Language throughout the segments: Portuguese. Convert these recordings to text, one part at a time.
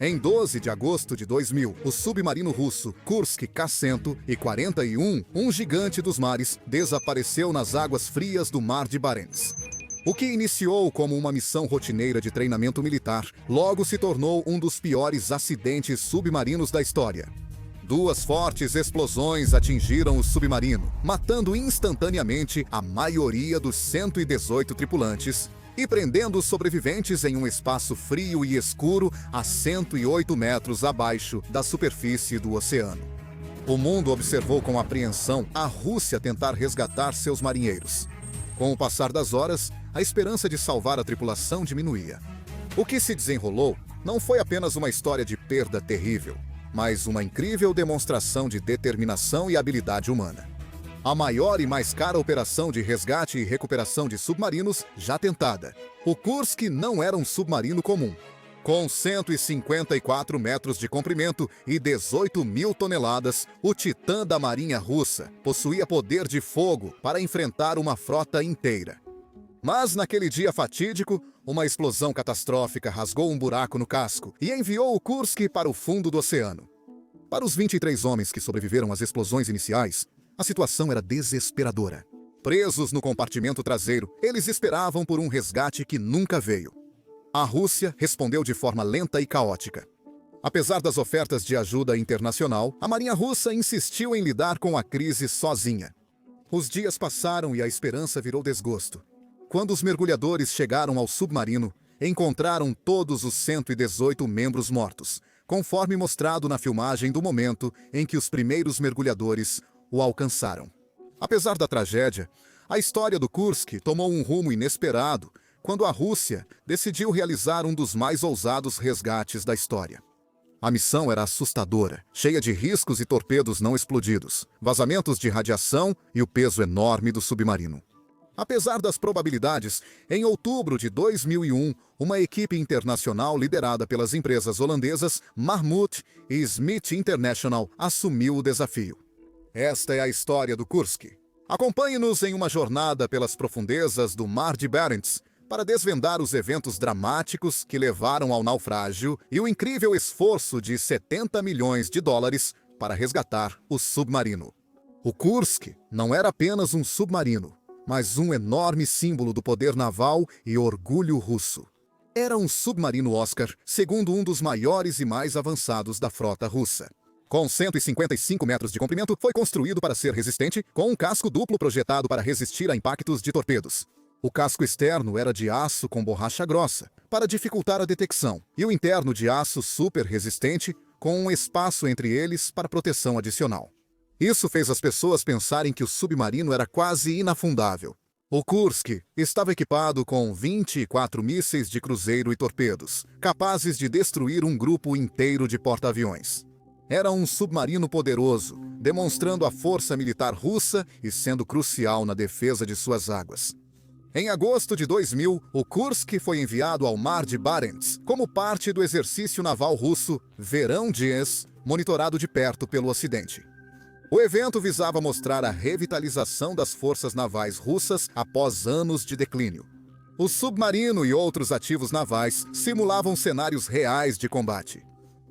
Em 12 de agosto de 2000, o submarino russo Kursk K-141, um gigante dos mares, desapareceu nas águas frias do Mar de Barents. O que iniciou como uma missão rotineira de treinamento militar, logo se tornou um dos piores acidentes submarinos da história. Duas fortes explosões atingiram o submarino, matando instantaneamente a maioria dos 118 tripulantes e prendendo os sobreviventes em um espaço frio e escuro a 108 metros abaixo da superfície do oceano. O mundo observou com apreensão a Rússia tentar resgatar seus marinheiros. Com o passar das horas, a esperança de salvar a tripulação diminuía. O que se desenrolou não foi apenas uma história de perda terrível, mas uma incrível demonstração de determinação e habilidade humana. A maior e mais cara operação de resgate e recuperação de submarinos já tentada. O Kursk não era um submarino comum. Com 154 metros de comprimento e 18 mil toneladas, o Titã da Marinha Russa possuía poder de fogo para enfrentar uma frota inteira. Mas naquele dia fatídico, uma explosão catastrófica rasgou um buraco no casco e enviou o Kursk para o fundo do oceano. Para os 23 homens que sobreviveram às explosões iniciais, a situação era desesperadora. Presos no compartimento traseiro, eles esperavam por um resgate que nunca veio. A Rússia respondeu de forma lenta e caótica. Apesar das ofertas de ajuda internacional, a Marinha Russa insistiu em lidar com a crise sozinha. Os dias passaram e a esperança virou desgosto. Quando os mergulhadores chegaram ao submarino, encontraram todos os 118 membros mortos, conforme mostrado na filmagem do momento em que os primeiros mergulhadores o alcançaram. Apesar da tragédia, a história do Kursk tomou um rumo inesperado quando a Rússia decidiu realizar um dos mais ousados resgates da história. A missão era assustadora, cheia de riscos e torpedos não explodidos, vazamentos de radiação e o peso enorme do submarino. Apesar das probabilidades, em outubro de 2001, uma equipe internacional liderada pelas empresas holandesas Marmut e Smith International assumiu o desafio. Esta é a história do Kursk. Acompanhe-nos em uma jornada pelas profundezas do Mar de Barents para desvendar os eventos dramáticos que levaram ao naufrágio e o incrível esforço de 70 milhões de dólares para resgatar o submarino. O Kursk não era apenas um submarino, mas um enorme símbolo do poder naval e orgulho russo. Era um submarino Oscar, segundo um dos maiores e mais avançados da frota russa. Com 155 metros de comprimento, foi construído para ser resistente, com um casco duplo projetado para resistir a impactos de torpedos. O casco externo era de aço com borracha grossa, para dificultar a detecção, e o interno de aço super resistente, com um espaço entre eles para proteção adicional. Isso fez as pessoas pensarem que o submarino era quase inafundável. O Kursk estava equipado com 24 mísseis de cruzeiro e torpedos, capazes de destruir um grupo inteiro de porta-aviões. Era um submarino poderoso, demonstrando a força militar russa e sendo crucial na defesa de suas águas. Em agosto de 2000, o Kursk foi enviado ao Mar de Barents como parte do exercício naval russo Verão Dies, monitorado de perto pelo Ocidente. O evento visava mostrar a revitalização das forças navais russas após anos de declínio. O submarino e outros ativos navais simulavam cenários reais de combate.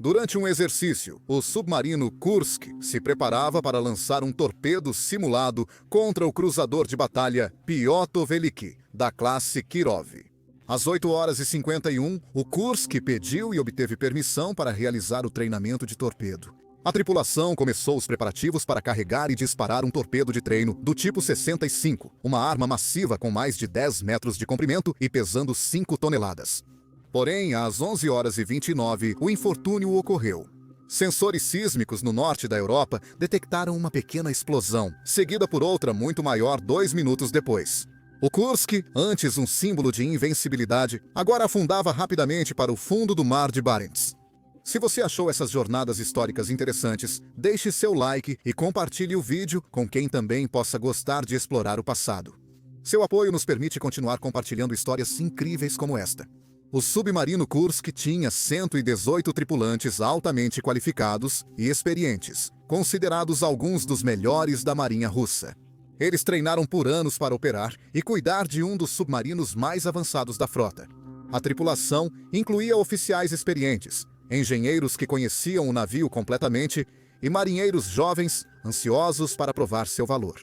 Durante um exercício, o submarino Kursk se preparava para lançar um torpedo simulado contra o cruzador de batalha Pyotr Veliki, da classe Kirov. Às 8h51, o Kursk pediu e obteve permissão para realizar o treinamento de torpedo. A tripulação começou os preparativos para carregar e disparar um torpedo de treino do tipo 65, uma arma massiva com mais de 10 metros de comprimento e pesando 5 toneladas. Porém, às 11h29, o infortúnio ocorreu. Sensores sísmicos no norte da Europa detectaram uma pequena explosão, seguida por outra muito maior 2 minutos depois. O Kursk, antes um símbolo de invencibilidade, agora afundava rapidamente para o fundo do Mar de Barents. Se você achou essas jornadas históricas interessantes, deixe seu like e compartilhe o vídeo com quem também possa gostar de explorar o passado. Seu apoio nos permite continuar compartilhando histórias incríveis como esta. O submarino Kursk tinha 118 tripulantes altamente qualificados e experientes, considerados alguns dos melhores da Marinha Russa. Eles treinaram por anos para operar e cuidar de um dos submarinos mais avançados da frota. A tripulação incluía oficiais experientes, engenheiros que conheciam o navio completamente e marinheiros jovens, ansiosos para provar seu valor.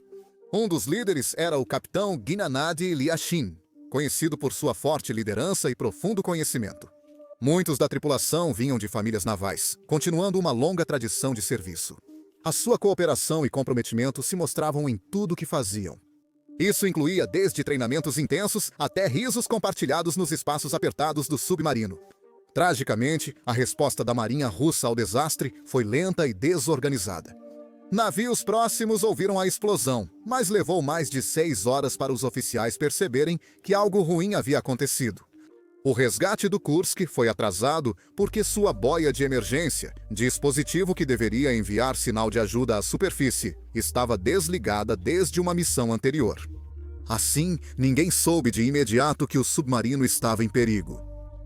Um dos líderes era o capitão Ginanadi Liashin, conhecido por sua forte liderança e profundo conhecimento. Muitos da tripulação vinham de famílias navais, continuando uma longa tradição de serviço. A sua cooperação e comprometimento se mostravam em tudo o que faziam. Isso incluía desde treinamentos intensos até risos compartilhados nos espaços apertados do submarino. Tragicamente, a resposta da Marinha Russa ao desastre foi lenta e desorganizada. Navios próximos ouviram a explosão, mas levou mais de 6 horas para os oficiais perceberem que algo ruim havia acontecido. O resgate do Kursk foi atrasado porque sua boia de emergência, dispositivo que deveria enviar sinal de ajuda à superfície, estava desligada desde uma missão anterior. Assim, ninguém soube de imediato que o submarino estava em perigo.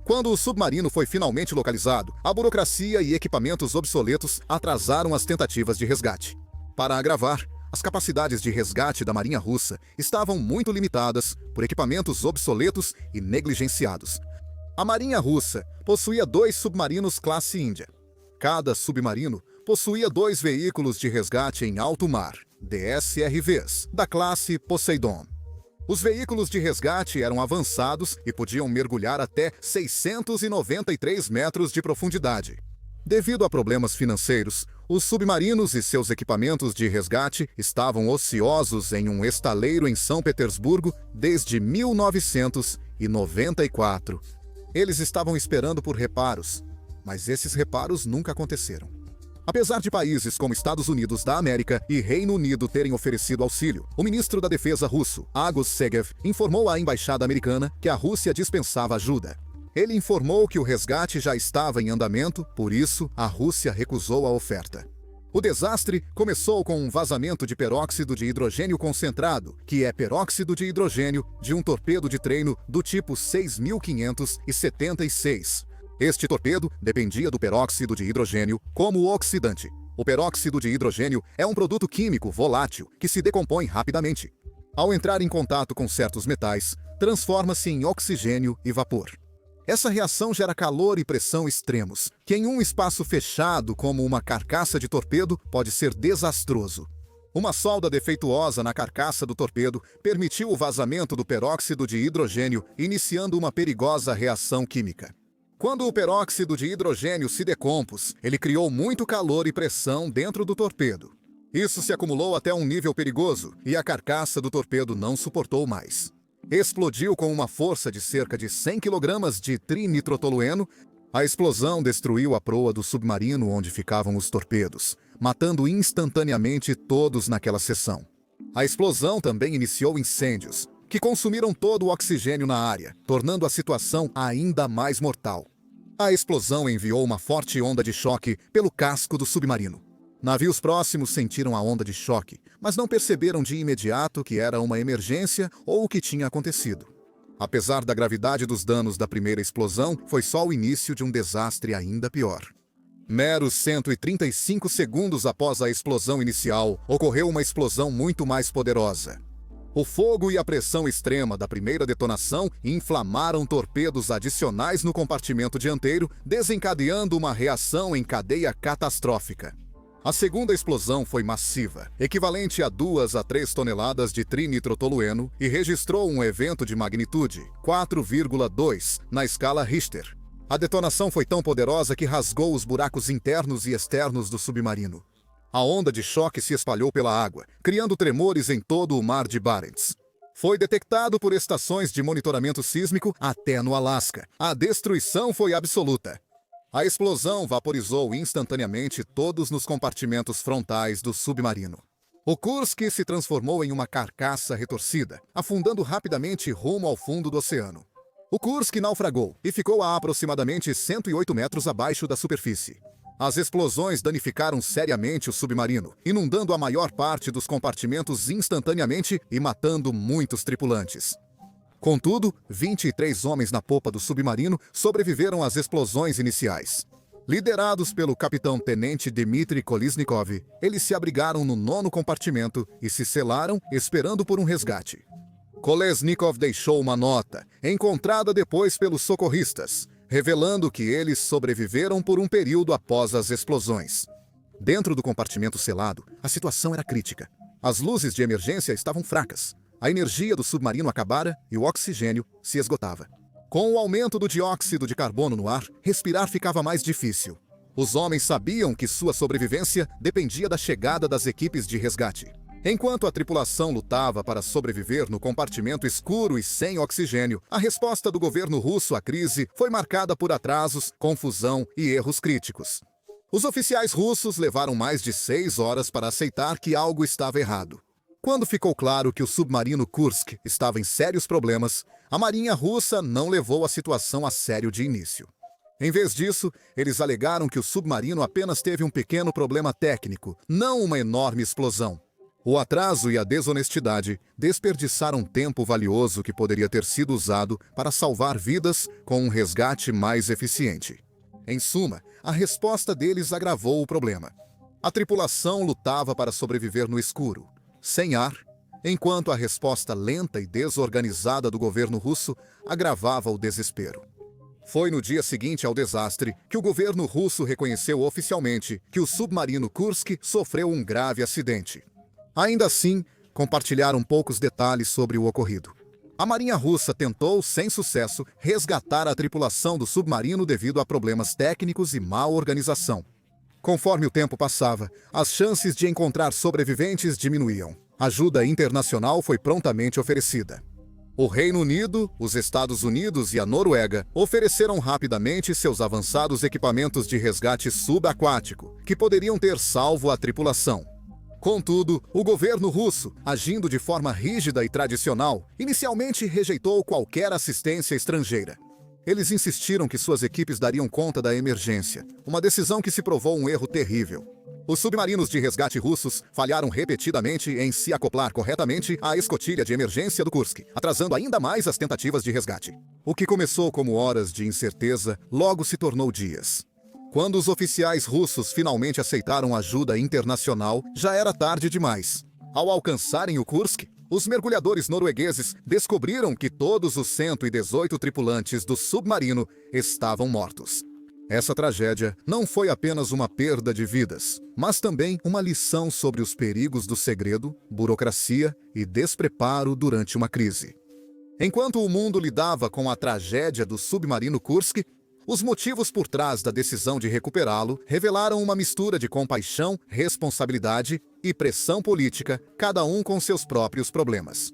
Quando o submarino foi finalmente localizado, a burocracia e equipamentos obsoletos atrasaram as tentativas de resgate. Para agravar, as capacidades de resgate da Marinha Russa estavam muito limitadas por equipamentos obsoletos e negligenciados. A Marinha Russa possuía 2 submarinos classe Índia. Cada submarino possuía 2 veículos de resgate em alto mar, DSRVs, da classe Poseidon. Os veículos de resgate eram avançados e podiam mergulhar até 693 metros de profundidade. Devido a problemas financeiros, os submarinos e seus equipamentos de resgate estavam ociosos em um estaleiro em São Petersburgo desde 1994. Eles estavam esperando por reparos, mas esses reparos nunca aconteceram. Apesar de países como Estados Unidos da América e Reino Unido terem oferecido auxílio, o ministro da Defesa russo, Agus Segev, informou à embaixada americana que a Rússia dispensava ajuda. Ele informou que o resgate já estava em andamento, por isso a Rússia recusou a oferta. O desastre começou com um vazamento de peróxido de hidrogênio concentrado, que é peróxido de hidrogênio de um torpedo de treino do tipo 6576. Este torpedo dependia do peróxido de hidrogênio como oxidante. O peróxido de hidrogênio é um produto químico volátil que se decompõe rapidamente. Ao entrar em contato com certos metais, transforma-se em oxigênio e vapor. Essa reação gera calor e pressão extremos, que em um espaço fechado como uma carcaça de torpedo pode ser desastroso. Uma solda defeituosa na carcaça do torpedo permitiu o vazamento do peróxido de hidrogênio, iniciando uma perigosa reação química. Quando o peróxido de hidrogênio se decompôs, ele criou muito calor e pressão dentro do torpedo. Isso se acumulou até um nível perigoso e a carcaça do torpedo não suportou mais. Explodiu com uma força de cerca de 100 kg de trinitrotolueno. A explosão destruiu a proa do submarino onde ficavam os torpedos, matando instantaneamente todos naquela seção. A explosão também iniciou incêndios, que consumiram todo o oxigênio na área, tornando a situação ainda mais mortal. A explosão enviou uma forte onda de choque pelo casco do submarino. Navios próximos sentiram a onda de choque, mas não perceberam de imediato que era uma emergência ou o que tinha acontecido. Apesar da gravidade dos danos da primeira explosão, foi só o início de um desastre ainda pior. Meros 135 segundos após a explosão inicial, ocorreu uma explosão muito mais poderosa. O fogo e a pressão extrema da primeira detonação inflamaram torpedos adicionais no compartimento dianteiro, desencadeando uma reação em cadeia catastrófica. A segunda explosão foi massiva, equivalente a 2 a 3 toneladas de trinitrotolueno, e registrou um evento de magnitude 4,2 na escala Richter. A detonação foi tão poderosa que rasgou os buracos internos e externos do submarino. A onda de choque se espalhou pela água, criando tremores em todo o mar de Barents. Foi detectado por estações de monitoramento sísmico até no Alasca. A destruição foi absoluta. A explosão vaporizou instantaneamente todos nos compartimentos frontais do submarino. O Kursk se transformou em uma carcaça retorcida, afundando rapidamente rumo ao fundo do oceano. O Kursk naufragou e ficou a aproximadamente 108 metros abaixo da superfície. As explosões danificaram seriamente o submarino, inundando a maior parte dos compartimentos instantaneamente e matando muitos tripulantes. Contudo, 23 homens na popa do submarino sobreviveram às explosões iniciais. Liderados pelo capitão-tenente Dmitry Kolesnikov, eles se abrigaram no 9º compartimento e se selaram esperando por um resgate. Kolesnikov deixou uma nota, encontrada depois pelos socorristas, revelando que eles sobreviveram por um período após as explosões. Dentro do compartimento selado, a situação era crítica. As luzes de emergência estavam fracas, a energia do submarino acabara e o oxigênio se esgotava. Com o aumento do dióxido de carbono no ar, respirar ficava mais difícil. Os homens sabiam que sua sobrevivência dependia da chegada das equipes de resgate. Enquanto a tripulação lutava para sobreviver no compartimento escuro e sem oxigênio, a resposta do governo russo à crise foi marcada por atrasos, confusão e erros críticos. Os oficiais russos levaram mais de 6 horas para aceitar que algo estava errado. Quando ficou claro que o submarino Kursk estava em sérios problemas, a marinha russa não levou a situação a sério de início. Em vez disso, eles alegaram que o submarino apenas teve um pequeno problema técnico, não uma enorme explosão. O atraso e a desonestidade desperdiçaram tempo valioso que poderia ter sido usado para salvar vidas com um resgate mais eficiente. Em suma, a resposta deles agravou o problema. A tripulação lutava para sobreviver no escuro, sem ar, enquanto a resposta lenta e desorganizada do governo russo agravava o desespero. Foi no dia seguinte ao desastre que o governo russo reconheceu oficialmente que o submarino Kursk sofreu um grave acidente. Ainda assim, compartilharam poucos detalhes sobre o ocorrido. A marinha russa tentou, sem sucesso, resgatar a tripulação do submarino devido a problemas técnicos e má organização. Conforme o tempo passava, as chances de encontrar sobreviventes diminuíam. Ajuda internacional foi prontamente oferecida. O Reino Unido, os Estados Unidos e a Noruega ofereceram rapidamente seus avançados equipamentos de resgate subaquático, que poderiam ter salvo a tripulação. Contudo, o governo russo, agindo de forma rígida e tradicional, inicialmente rejeitou qualquer assistência estrangeira. Eles insistiram que suas equipes dariam conta da emergência, uma decisão que se provou um erro terrível. Os submarinos de resgate russos falharam repetidamente em se acoplar corretamente à escotilha de emergência do Kursk, atrasando ainda mais as tentativas de resgate. O que começou como horas de incerteza, logo se tornou dias. Quando os oficiais russos finalmente aceitaram ajuda internacional, já era tarde demais. Ao alcançarem o Kursk, os mergulhadores noruegueses descobriram que todos os 118 tripulantes do submarino estavam mortos. Essa tragédia não foi apenas uma perda de vidas, mas também uma lição sobre os perigos do segredo, burocracia e despreparo durante uma crise. Enquanto o mundo lidava com a tragédia do submarino Kursk, os motivos por trás da decisão de recuperá-lo revelaram uma mistura de compaixão, responsabilidade e pressão política, cada um com seus próprios problemas.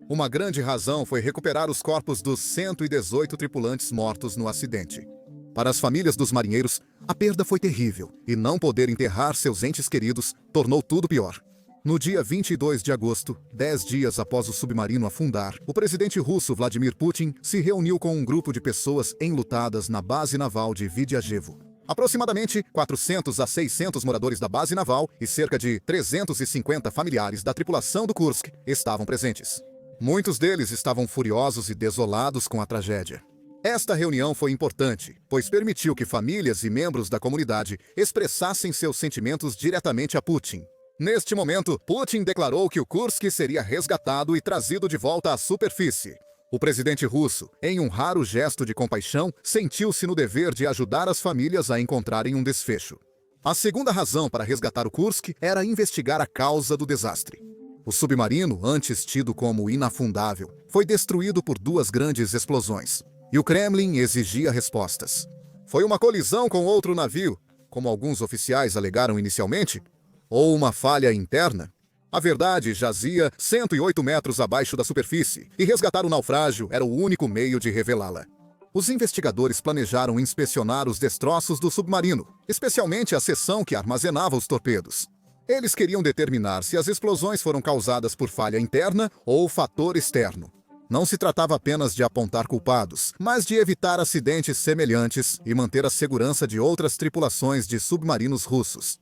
Uma grande razão foi recuperar os corpos dos 118 tripulantes mortos no acidente. Para as famílias dos marinheiros, a perda foi terrível, e não poder enterrar seus entes queridos tornou tudo pior. No dia 22 de agosto, 10 dias após o submarino afundar, o presidente russo Vladimir Putin se reuniu com um grupo de pessoas enlutadas na base naval de Vidyajevo. Aproximadamente 400 a 600 moradores da base naval e cerca de 350 familiares da tripulação do Kursk estavam presentes. Muitos deles estavam furiosos e desolados com a tragédia. Esta reunião foi importante, pois permitiu que famílias e membros da comunidade expressassem seus sentimentos diretamente a Putin. Neste momento, Putin declarou que o Kursk seria resgatado e trazido de volta à superfície. O presidente russo, em um raro gesto de compaixão, sentiu-se no dever de ajudar as famílias a encontrarem um desfecho. A segunda razão para resgatar o Kursk era investigar a causa do desastre. O submarino, antes tido como inafundável, foi destruído por 2 grandes explosões, e o Kremlin exigia respostas. Foi uma colisão com outro navio, como alguns oficiais alegaram inicialmente? Ou uma falha interna? A verdade jazia 108 metros abaixo da superfície, e resgatar o naufrágio era o único meio de revelá-la. Os investigadores planejaram inspecionar os destroços do submarino, especialmente a seção que armazenava os torpedos. Eles queriam determinar se as explosões foram causadas por falha interna ou fator externo. Não se tratava apenas de apontar culpados, mas de evitar acidentes semelhantes e manter a segurança de outras tripulações de submarinos russos.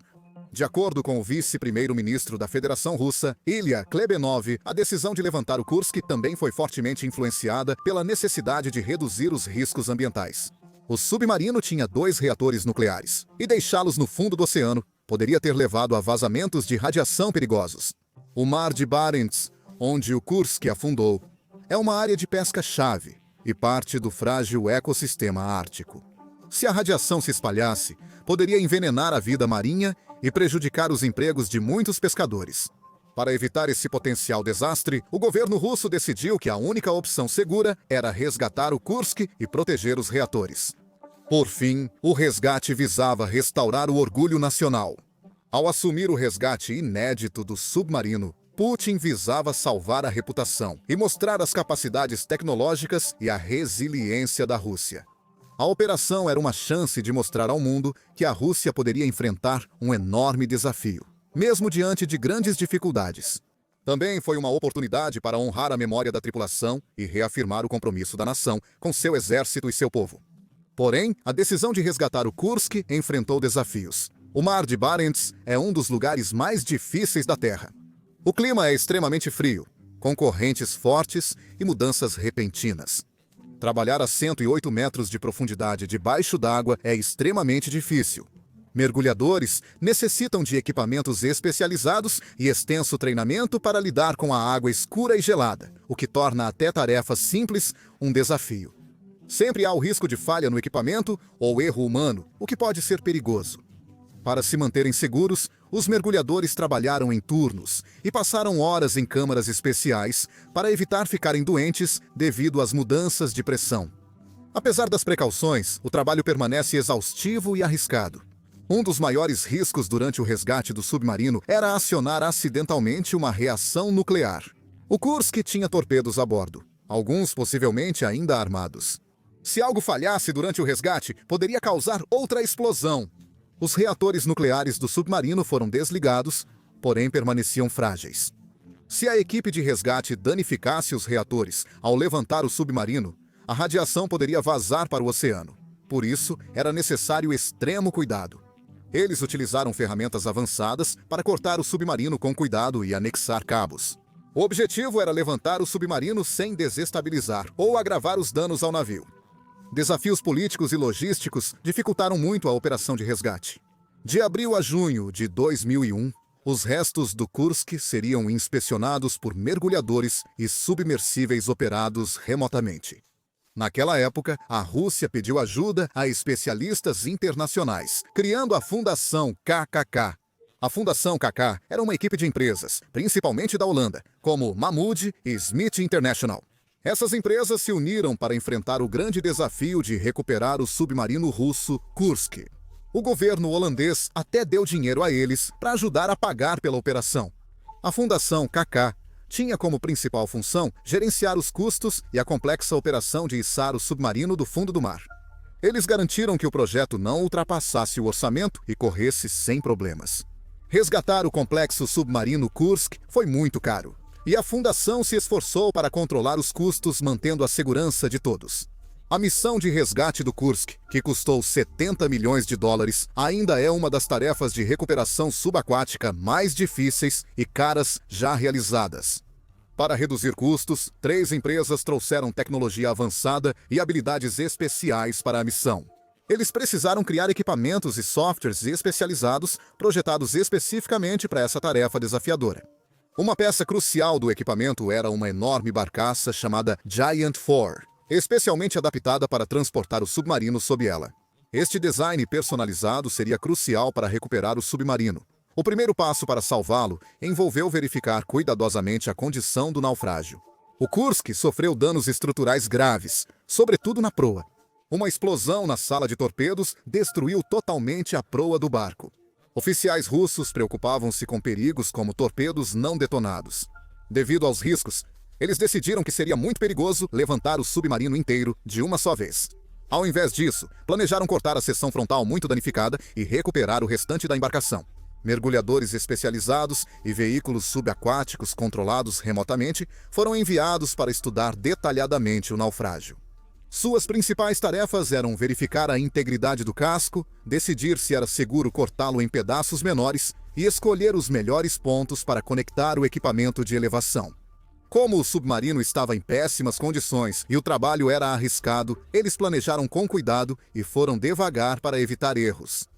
De acordo com o vice-primeiro-ministro da Federação Russa, Ilya Klebanov, a decisão de levantar o Kursk também foi fortemente influenciada pela necessidade de reduzir os riscos ambientais. O submarino tinha 2 reatores nucleares, e deixá-los no fundo do oceano poderia ter levado a vazamentos de radiação perigosos. O Mar de Barents, onde o Kursk afundou, é uma área de pesca-chave, e parte do frágil ecossistema ártico. Se a radiação se espalhasse, poderia envenenar a vida marinha e prejudicar os empregos de muitos pescadores. Para evitar esse potencial desastre, o governo russo decidiu que a única opção segura era resgatar o Kursk e proteger os reatores. Por fim, o resgate visava restaurar o orgulho nacional. Ao assumir o resgate inédito do submarino, Putin visava salvar a reputação e mostrar as capacidades tecnológicas e a resiliência da Rússia. A operação era uma chance de mostrar ao mundo que a Rússia poderia enfrentar um enorme desafio, mesmo diante de grandes dificuldades. Também foi uma oportunidade para honrar a memória da tripulação e reafirmar o compromisso da nação com seu exército e seu povo. Porém, a decisão de resgatar o Kursk enfrentou desafios. O Mar de Barents é um dos lugares mais difíceis da Terra. O clima é extremamente frio, com correntes fortes e mudanças repentinas. Trabalhar a 108 metros de profundidade debaixo d'água é extremamente difícil. Mergulhadores necessitam de equipamentos especializados e extenso treinamento para lidar com a água escura e gelada, o que torna até tarefas simples um desafio. Sempre há o risco de falha no equipamento ou erro humano, o que pode ser perigoso. Para se manterem seguros, os mergulhadores trabalharam em turnos e passaram horas em câmaras especiais para evitar ficarem doentes devido às mudanças de pressão. Apesar das precauções, o trabalho permanece exaustivo e arriscado. Um dos maiores riscos durante o resgate do submarino era acionar acidentalmente uma reação nuclear. O Kursk tinha torpedos a bordo, alguns possivelmente ainda armados. Se algo falhasse durante o resgate, poderia causar outra explosão. Os reatores nucleares do submarino foram desligados, porém permaneciam frágeis. Se a equipe de resgate danificasse os reatores ao levantar o submarino, a radiação poderia vazar para o oceano. Por isso, era necessário extremo cuidado. Eles utilizaram ferramentas avançadas para cortar o submarino com cuidado e anexar cabos. O objetivo era levantar o submarino sem desestabilizar ou agravar os danos ao navio. Desafios políticos e logísticos dificultaram muito a operação de resgate. De abril a junho de 2001, os restos do Kursk seriam inspecionados por mergulhadores e submersíveis operados remotamente. Naquela época, a Rússia pediu ajuda a especialistas internacionais, criando a Fundação KKK. A Fundação KK era uma equipe de empresas, principalmente da Holanda, como Mahmoud e Smith International. Essas empresas se uniram para enfrentar o grande desafio de recuperar o submarino russo Kursk. O governo holandês até deu dinheiro a eles para ajudar a pagar pela operação. A Fundação KK tinha como principal função gerenciar os custos e a complexa operação de içar o submarino do fundo do mar. Eles garantiram que o projeto não ultrapassasse o orçamento e corresse sem problemas. Resgatar o complexo submarino Kursk foi muito caro. E a fundação se esforçou para controlar os custos, mantendo a segurança de todos. A missão de resgate do Kursk, que custou 70 milhões de dólares, ainda é uma das tarefas de recuperação subaquática mais difíceis e caras já realizadas. Para reduzir custos, 3 empresas trouxeram tecnologia avançada e habilidades especiais para a missão. Eles precisaram criar equipamentos e softwares especializados, projetados especificamente para essa tarefa desafiadora. Uma peça crucial do equipamento era uma enorme barcaça chamada Giant 4, especialmente adaptada para transportar o submarino sob ela. Este design personalizado seria crucial para recuperar o submarino. O primeiro passo para salvá-lo envolveu verificar cuidadosamente a condição do naufrágio. O Kursk sofreu danos estruturais graves, sobretudo na proa. Uma explosão na sala de torpedos destruiu totalmente a proa do barco. Oficiais russos preocupavam-se com perigos como torpedos não detonados. Devido aos riscos, eles decidiram que seria muito perigoso levantar o submarino inteiro de uma só vez. Ao invés disso, planejaram cortar a seção frontal muito danificada e recuperar o restante da embarcação. Mergulhadores especializados e veículos subaquáticos controlados remotamente foram enviados para estudar detalhadamente o naufrágio. Suas principais tarefas eram verificar a integridade do casco, decidir se era seguro cortá-lo em pedaços menores e escolher os melhores pontos para conectar o equipamento de elevação. Como o submarino estava em péssimas condições e o trabalho era arriscado, eles planejaram com cuidado e foram devagar para evitar erros.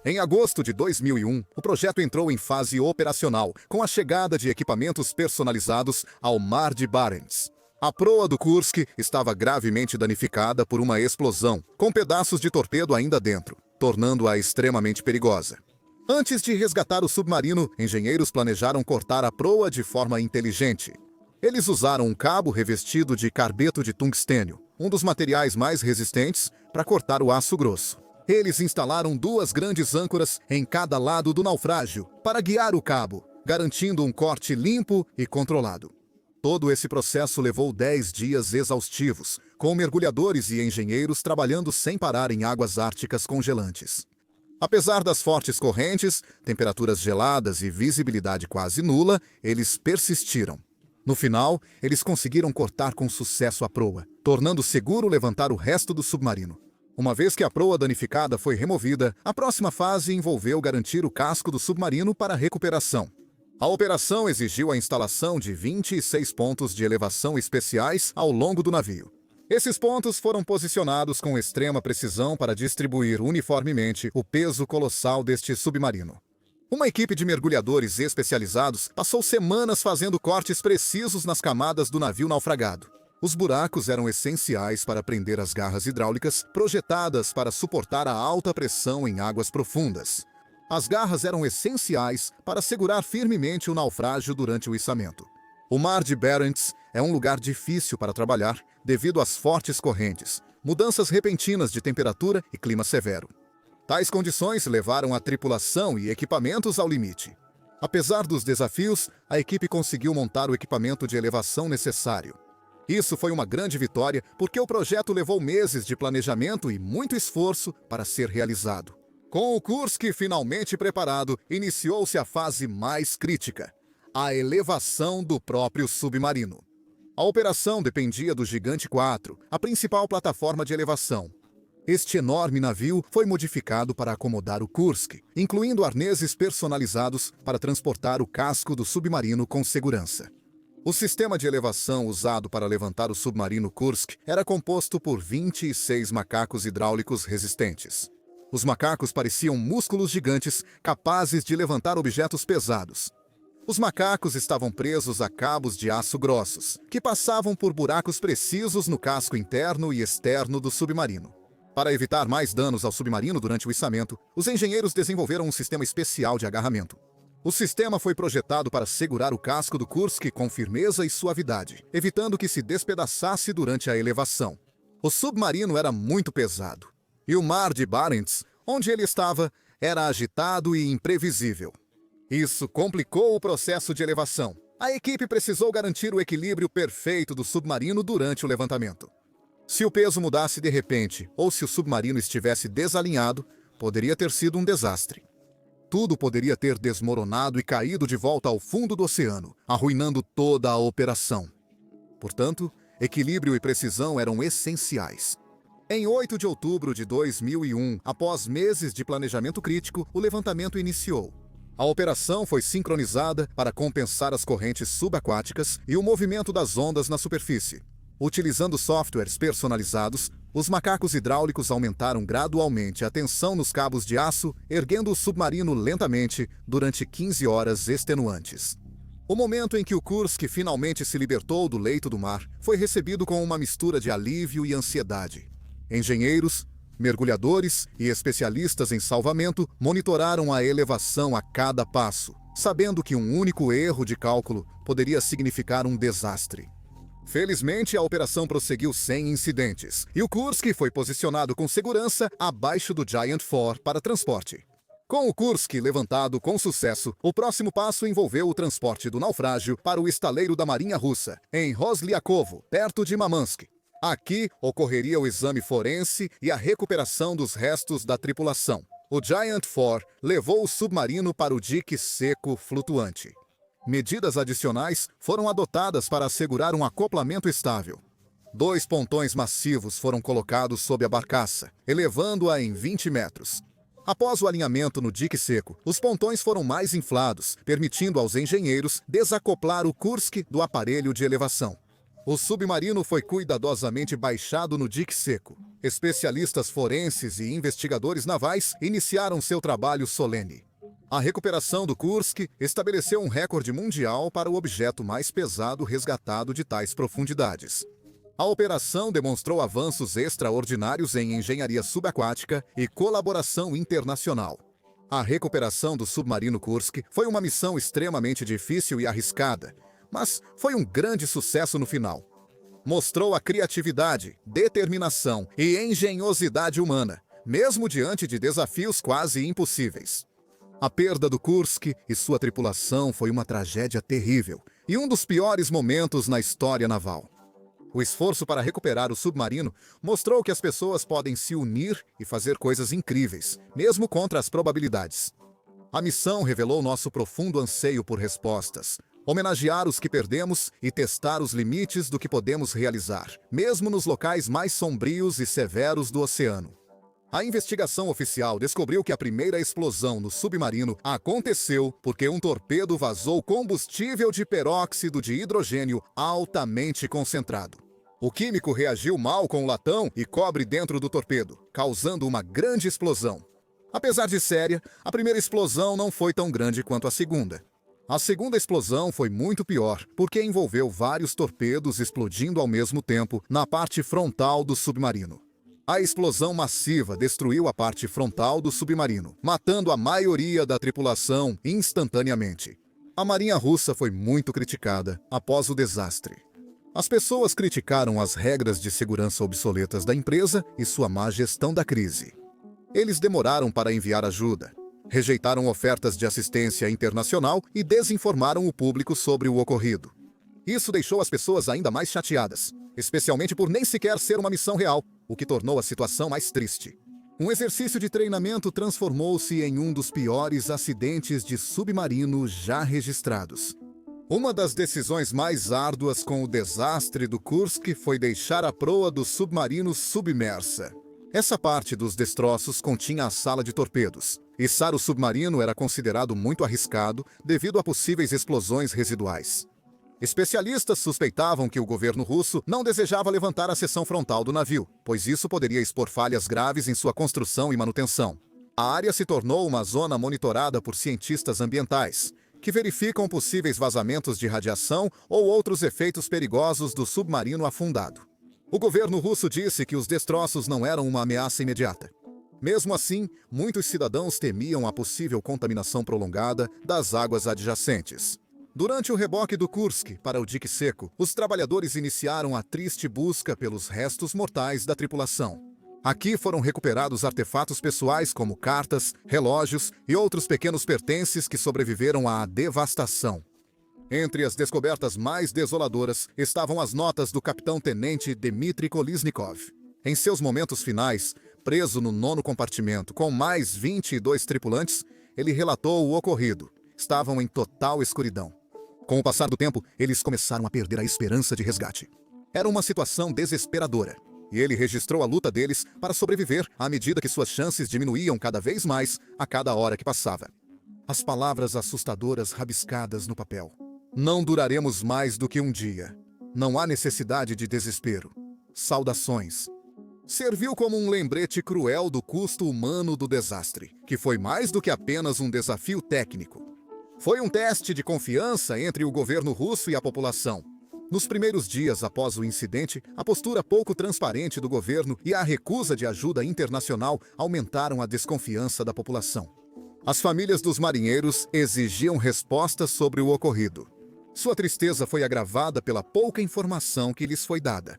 Em agosto de 2001, o projeto entrou em fase operacional, com a chegada de equipamentos personalizados ao Mar de Barents. A proa do Kursk estava gravemente danificada por uma explosão, com pedaços de torpedo ainda dentro, tornando-a extremamente perigosa. Antes de resgatar o submarino, engenheiros planejaram cortar a proa de forma inteligente. Eles usaram um cabo revestido de carbeto de tungstênio, um dos materiais mais resistentes, para cortar o aço grosso. Eles instalaram 2 grandes âncoras em cada lado do naufrágio para guiar o cabo, garantindo um corte limpo e controlado. Todo esse processo levou 10 dias exaustivos, com mergulhadores e engenheiros trabalhando sem parar em águas árticas congelantes. Apesar das fortes correntes, temperaturas geladas e visibilidade quase nula, eles persistiram. No final, eles conseguiram cortar com sucesso a proa, tornando seguro levantar o resto do submarino. Uma vez que a proa danificada foi removida, a próxima fase envolveu garantir o casco do submarino para recuperação. A operação exigiu a instalação de 26 pontos de elevação especiais ao longo do navio. Esses pontos foram posicionados com extrema precisão para distribuir uniformemente o peso colossal deste submarino. Uma equipe de mergulhadores especializados passou semanas fazendo cortes precisos nas camadas do navio naufragado. Os buracos eram essenciais para prender as garras hidráulicas projetadas para suportar a alta pressão em águas profundas. As garras eram essenciais para segurar firmemente o naufrágio durante o içamento. O Mar de Barents é um lugar difícil para trabalhar devido às fortes correntes, mudanças repentinas de temperatura e clima severo. Tais condições levaram a tripulação e equipamentos ao limite. Apesar dos desafios, a equipe conseguiu montar o equipamento de elevação necessário. Isso foi uma grande vitória porque o projeto levou meses de planejamento e muito esforço para ser realizado. Com o Kursk finalmente preparado, iniciou-se a fase mais crítica, a elevação do próprio submarino. A operação dependia do Gigante 4, a principal plataforma de elevação. Este enorme navio foi modificado para acomodar o Kursk, incluindo arneses personalizados para transportar o casco do submarino com segurança. O sistema de elevação usado para levantar o submarino Kursk era composto por 26 macacos hidráulicos resistentes. Os macacos pareciam músculos gigantes capazes de levantar objetos pesados. Os macacos estavam presos a cabos de aço grossos, que passavam por buracos precisos no casco interno e externo do submarino. Para evitar mais danos ao submarino durante o içamento, os engenheiros desenvolveram um sistema especial de agarramento. O sistema foi projetado para segurar o casco do Kursk com firmeza e suavidade, evitando que se despedaçasse durante a elevação. O submarino era muito pesado, e o Mar de Barents, onde ele estava, era agitado e imprevisível. Isso complicou o processo de elevação. A equipe precisou garantir o equilíbrio perfeito do submarino durante o levantamento. Se o peso mudasse de repente, ou se o submarino estivesse desalinhado, poderia ter sido um desastre. Tudo poderia ter desmoronado e caído de volta ao fundo do oceano, arruinando toda a operação. Portanto, equilíbrio e precisão eram essenciais. Em 8 de outubro de 2001, após meses de planejamento crítico, o levantamento iniciou. A operação foi sincronizada para compensar as correntes subaquáticas e o movimento das ondas na superfície. Utilizando softwares personalizados, os macacos hidráulicos aumentaram gradualmente a tensão nos cabos de aço, erguendo o submarino lentamente durante 15 horas extenuantes. O momento em que o Kursk finalmente se libertou do leito do mar foi recebido com uma mistura de alívio e ansiedade. Engenheiros, mergulhadores e especialistas em salvamento monitoraram a elevação a cada passo, sabendo que um único erro de cálculo poderia significar um desastre. Felizmente, a operação prosseguiu sem incidentes, e o Kursk foi posicionado com segurança abaixo do Giant 4 para transporte. Com o Kursk levantado com sucesso, o próximo passo envolveu o transporte do naufrágio para o estaleiro da Marinha Russa, em Rosliakovo, perto de Murmansk. Aqui ocorreria o exame forense e a recuperação dos restos da tripulação. O Giant 4 levou o submarino para o dique seco flutuante. Medidas adicionais foram adotadas para assegurar um acoplamento estável. 2 pontões massivos foram colocados sob a barcaça, elevando-a em 20 metros. Após o alinhamento no dique seco, os pontões foram mais inflados, permitindo aos engenheiros desacoplar o Kursk do aparelho de elevação. O submarino foi cuidadosamente baixado no dique seco. Especialistas forenses e investigadores navais iniciaram seu trabalho solene. A recuperação do Kursk estabeleceu um recorde mundial para o objeto mais pesado resgatado de tais profundidades. A operação demonstrou avanços extraordinários em engenharia subaquática e colaboração internacional. A recuperação do submarino Kursk foi uma missão extremamente difícil e arriscada, mas foi um grande sucesso no final. Mostrou a criatividade, determinação e engenhosidade humana, mesmo diante de desafios quase impossíveis. A perda do Kursk e sua tripulação foi uma tragédia terrível e um dos piores momentos na história naval. O esforço para recuperar o submarino mostrou que as pessoas podem se unir e fazer coisas incríveis, mesmo contra as probabilidades. A missão revelou nosso profundo anseio por respostas, homenagear os que perdemos e testar os limites do que podemos realizar, mesmo nos locais mais sombrios e severos do oceano. A investigação oficial descobriu que a primeira explosão no submarino aconteceu porque um torpedo vazou combustível de peróxido de hidrogênio altamente concentrado. O químico reagiu mal com o latão e cobre dentro do torpedo, causando uma grande explosão. Apesar de séria, a primeira explosão não foi tão grande quanto a segunda. A segunda explosão foi muito pior, porque envolveu vários torpedos explodindo ao mesmo tempo na parte frontal do submarino. A explosão massiva destruiu a parte frontal do submarino, matando a maioria da tripulação instantaneamente. A Marinha Russa foi muito criticada após o desastre. As pessoas criticaram as regras de segurança obsoletas da empresa e sua má gestão da crise. Eles demoraram para enviar ajuda, rejeitaram ofertas de assistência internacional e desinformaram o público sobre o ocorrido. Isso deixou as pessoas ainda mais chateadas, especialmente por nem sequer ser uma missão real, o que tornou a situação mais triste. Um exercício de treinamento transformou-se em um dos piores acidentes de submarino já registrados. Uma das decisões mais árduas com o desastre do Kursk foi deixar a proa do submarino submersa. Essa parte dos destroços continha a sala de torpedos. Içar o submarino era considerado muito arriscado devido a possíveis explosões residuais. Especialistas suspeitavam que o governo russo não desejava levantar a seção frontal do navio, pois isso poderia expor falhas graves em sua construção e manutenção. A área se tornou uma zona monitorada por cientistas ambientais, que verificam possíveis vazamentos de radiação ou outros efeitos perigosos do submarino afundado. O governo russo disse que os destroços não eram uma ameaça imediata. Mesmo assim, muitos cidadãos temiam a possível contaminação prolongada das águas adjacentes. Durante o reboque do Kursk para o dique seco, os trabalhadores iniciaram a triste busca pelos restos mortais da tripulação. Aqui foram recuperados artefatos pessoais como cartas, relógios e outros pequenos pertences que sobreviveram à devastação. Entre as descobertas mais desoladoras estavam as notas do capitão-tenente Dmitry Kolesnikov. Em seus momentos finais, preso no 9º compartimento com mais 22 tripulantes, ele relatou o ocorrido. Estavam em total escuridão. Com o passar do tempo, eles começaram a perder a esperança de resgate. Era uma situação desesperadora, e ele registrou a luta deles para sobreviver à medida que suas chances diminuíam cada vez mais a cada hora que passava. As palavras assustadoras rabiscadas no papel. Não duraremos mais do que um dia. Não há necessidade de desespero. Saudações. Serviu como um lembrete cruel do custo humano do desastre, que foi mais do que apenas um desafio técnico. Foi um teste de confiança entre o governo russo e a população. Nos primeiros dias após o incidente, a postura pouco transparente do governo e a recusa de ajuda internacional aumentaram a desconfiança da população. As famílias dos marinheiros exigiam respostas sobre o ocorrido. Sua tristeza foi agravada pela pouca informação que lhes foi dada.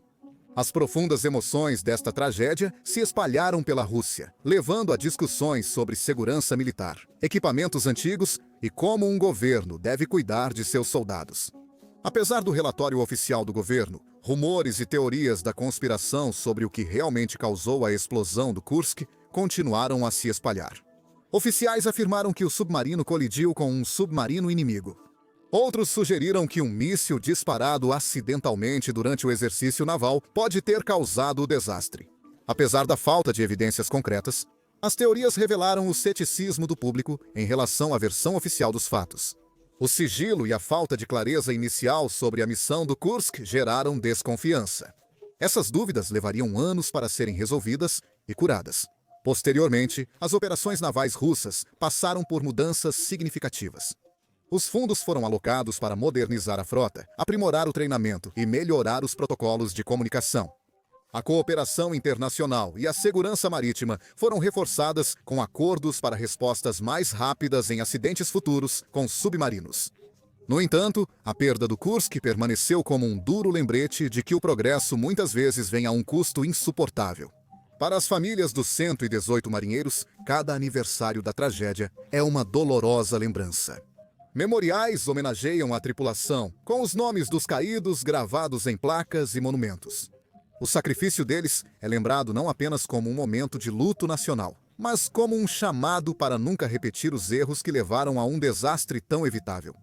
As profundas emoções desta tragédia se espalharam pela Rússia, levando a discussões sobre segurança militar, equipamentos antigos e como um governo deve cuidar de seus soldados. Apesar do relatório oficial do governo, rumores e teorias da conspiração sobre o que realmente causou a explosão do Kursk continuaram a se espalhar. Oficiais afirmaram que o submarino colidiu com um submarino inimigo. Outros sugeriram que um míssil disparado acidentalmente durante o exercício naval pode ter causado o desastre. Apesar da falta de evidências concretas, as teorias revelaram o ceticismo do público em relação à versão oficial dos fatos. O sigilo e a falta de clareza inicial sobre a missão do Kursk geraram desconfiança. Essas dúvidas levariam anos para serem resolvidas e curadas. Posteriormente, as operações navais russas passaram por mudanças significativas. Os fundos foram alocados para modernizar a frota, aprimorar o treinamento e melhorar os protocolos de comunicação. A cooperação internacional e a segurança marítima foram reforçadas com acordos para respostas mais rápidas em acidentes futuros com submarinos. No entanto, a perda do Kursk permaneceu como um duro lembrete de que o progresso muitas vezes vem a um custo insuportável. Para as famílias dos 118 marinheiros, cada aniversário da tragédia é uma dolorosa lembrança. Memoriais homenageiam a tripulação, com os nomes dos caídos gravados em placas e monumentos. O sacrifício deles é lembrado não apenas como um momento de luto nacional, mas como um chamado para nunca repetir os erros que levaram a um desastre tão evitável.